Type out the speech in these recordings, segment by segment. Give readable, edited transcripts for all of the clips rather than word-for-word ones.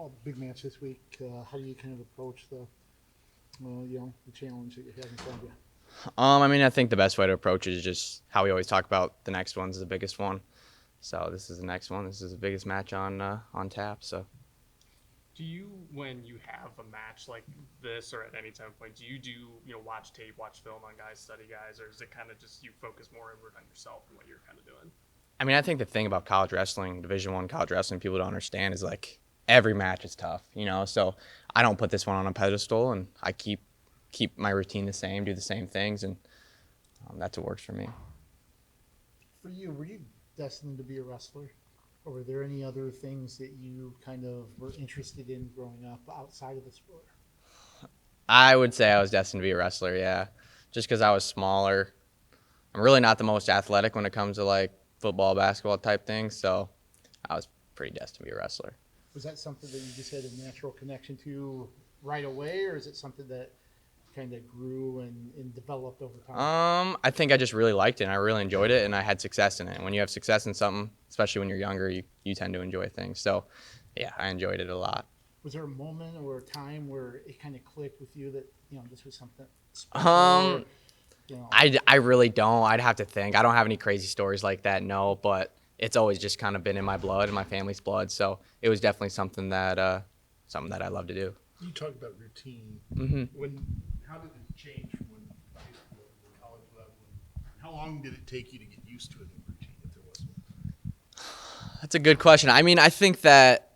big match this week. How do you kind of approach the challenge that you have in front of you? I think the best way to approach it is just how we always talk about the next one's the biggest one. So this is the next one. This is the biggest match on tap. So Do you, when you have a match like this or at any time point, do you watch tape, watch film on guys, study guys, or is it kind of just you focus more inward on yourself and what you're kind of doing? I think the thing about college wrestling, Division I college wrestling, people don't understand is like every match is tough, So I don't put this one on a pedestal, and I keep my routine the same, do the same things, and that's what works for me. For you, were you destined to be a wrestler? Or were there any other things that you kind of were interested in growing up outside of the sport? I would say I was destined to be a wrestler, yeah. Just because I was smaller. I'm really not the most athletic when it comes to like football, basketball type things, so I was pretty destined to be a wrestler. Was that something that you just had a natural connection to right away, or is it something that kind of grew and developed over time? I think I just really liked it, and I really enjoyed it, and I had success in it. And when you have success in something, especially when you're younger, you tend to enjoy things. So, yeah, I enjoyed it a lot. Was there a moment or a time where it kind of clicked with you that this was something special? Um, Or, I really don't. I'd have to think. I don't have any crazy stories like that, no. But it's always just kind of been in my blood, in my family's blood. So it was definitely something that I love to do. You talk about routine. Mm-hmm. How did it change from when high school to college level? And how long did it take you to get used to a new routine, if there was one? That's a good question. I think that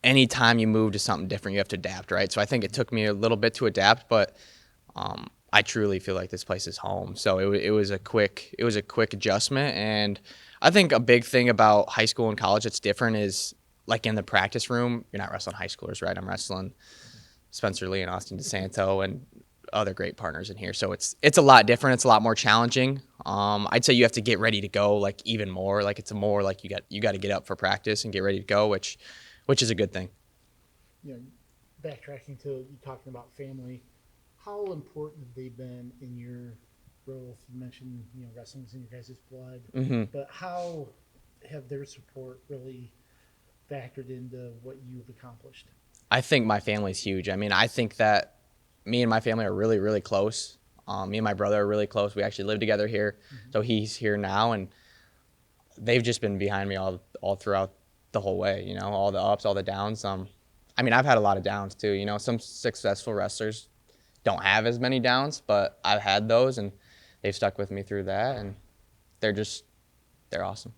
anytime you move to something different, you have to adapt, right? So I think it took me a little bit to adapt, but I truly feel like this place is home. So it was a quick adjustment, and I think a big thing about high school and college that's different is like in the practice room, you're not wrestling high schoolers, right? I'm wrestling Spencer Lee and Austin DeSanto and other great partners in here. So it's a lot different. It's a lot more challenging. I'd say you have to get ready to go like even more. Like it's more like you got to get up for practice and get ready to go, which is a good thing. Backtracking to you talking about family, how important have they been in your growth? You mentioned wrestling's in your guys' blood, Mm-hmm. but how have their support really factored into what you've accomplished? I think my family's huge. I think that me and my family are really, really close. Me and my brother are really close. We actually live together here. Mm-hmm. So he's here now, and they've just been behind me all throughout the whole way, all the ups, all the downs. I've had a lot of downs too. Some successful wrestlers don't have as many downs, but I've had those, and they've stuck with me through that, and they're awesome.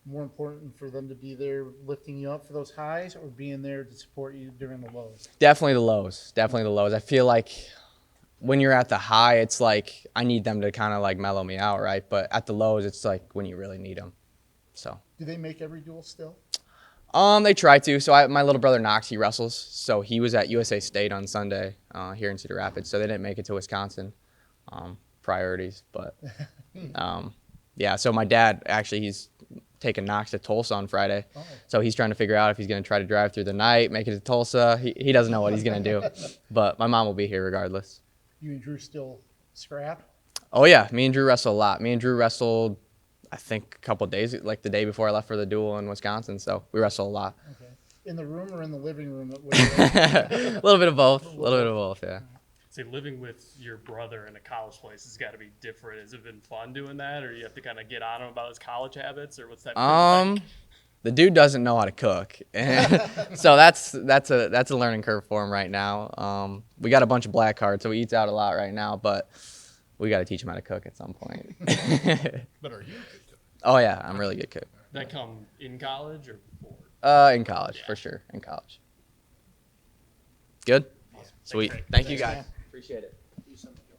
More important for them to be there lifting you up for those highs, or being there to support you during the lows? Definitely the lows. Definitely the lows. I feel like when you're at the high, it's like I need them to kind of like mellow me out, right? But at the lows, it's like when you really need them. So. Do they make every duel still? They try to. So my little brother Knox, he wrestles. So he was at USA State on Sunday here in Cedar Rapids. So they didn't make it to Wisconsin. Priorities, but yeah. So my dad actually he's taking Knox to Tulsa on Friday. Oh. So he's trying to figure out if he's going to try to drive through the night, make it to Tulsa. He doesn't know what he's going to do, but my mom will be here regardless. You and Drew still scrap? Oh yeah, me and Drew wrestle a lot. Me and Drew wrestled, I think, a couple of days, like the day before I left for the duel in Wisconsin. So we wrestle a lot. Okay. In the room or in the living room? A little bit of both. A little bit of both, yeah. Say living with your brother in a college place has got to be different. Has it been fun doing that, or you have to kind of get on him about his college habits, or what's that? Like? The dude doesn't know how to cook, so that's a learning curve for him right now. We got a bunch of black cards, so he eats out a lot right now, but we got to teach him how to cook at some point. But are you a good cook? Oh yeah, I'm a really good cook. That come in college or before? In college, for sure, in college. Good? Awesome. Sweet. Thanks, Thank you Thanks, guys. man. Appreciate it.